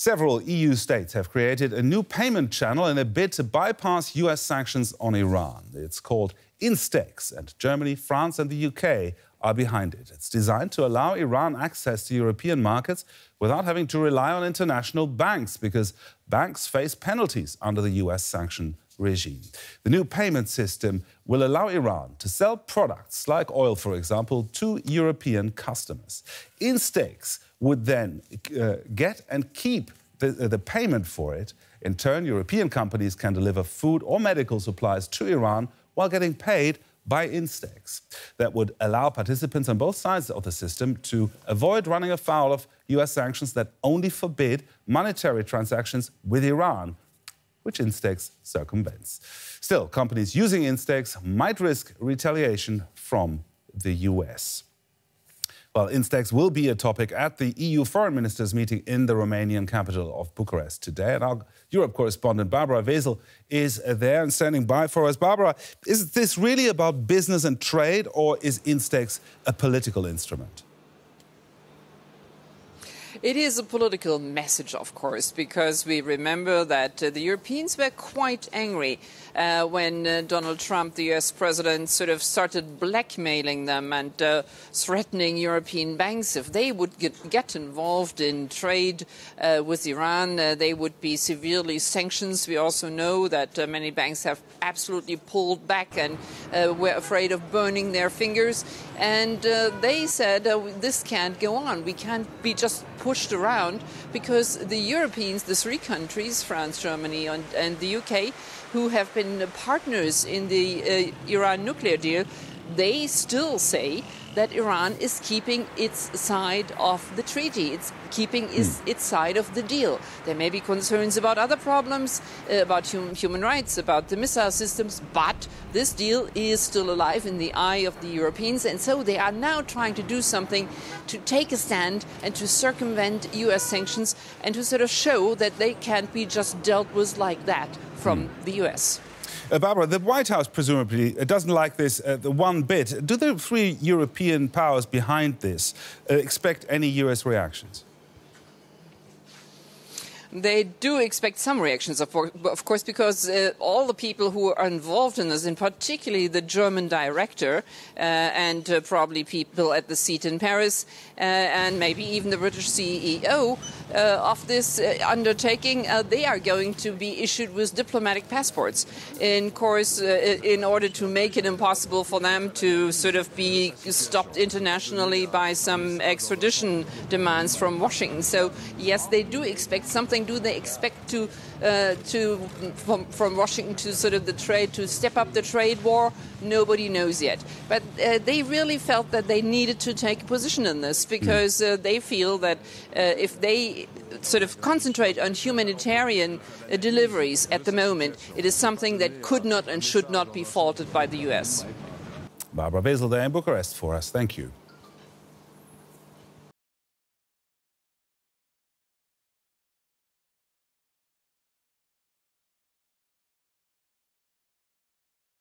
Several EU states have created a new payment channel in a bid to bypass US sanctions on Iran. It's called INSTEX, and Germany, France and the UK are behind it. It's designed to allow Iran access to European markets without having to rely on international banks, because banks face penalties under the US sanction regime. The new payment system will allow Iran to sell products like oil, for example, to European customers. INSTEX would then get and keep the payment for it. In turn, European companies can deliver food or medical supplies to Iran while getting paid by INSTEX. That would allow participants on both sides of the system to avoid running afoul of US sanctions that only forbid monetary transactions with Iran, which INSTEX circumvents. Still, companies using INSTEX might risk retaliation from the US. Well, INSTEX will be a topic at the EU foreign ministers meeting in the Romanian capital of Bucharest today. And our Europe correspondent Barbara Wesel is there and standing by for us. Barbara, is this really about business and trade, or is INSTEX a political instrument? It is a political message, of course, because we remember that the Europeans were quite angry when Donald Trump, the US president, sort of started blackmailing them and threatening European banks. If they would get involved in trade with Iran, they would be severely sanctioned. We also know that many banks have absolutely pulled back and were afraid of burning their fingers. And they said, this can't go on. We can't be just pushed around, because the Europeans, the three countries, France, Germany and the UK, who have been partners in the Iran nuclear deal, they still say that Iran is keeping its side of the treaty, it's keeping its side of the deal. There may be concerns about other problems, about human rights, about the missile systems, but this deal is still alive in the eye of the Europeans, and so they are now trying to do something to take a stand and to circumvent US sanctions and to sort of show that they can't be just dealt with like that from the US. Barbara, the White House presumably doesn't like this the one bit. Do the three European powers behind this expect any US reactions? They do expect some reactions, of course, because all the people who are involved in this, and particularly the German director and probably people at the seat in Paris and maybe even the British CEO of this undertaking, they are going to be issued with diplomatic passports, in course, in order to make it impossible for them to sort of be stopped internationally by some extradition demands from Washington. So, yes, they do expect something. Do they expect from Washington to sort of to step up the trade war? Nobody knows yet. But they really felt that they needed to take a position in this, because they feel that if they sort of concentrate on humanitarian deliveries at the moment, it is something that could not and should not be faulted by the US. Barbara Wesel there in Bucharest for us. Thank you.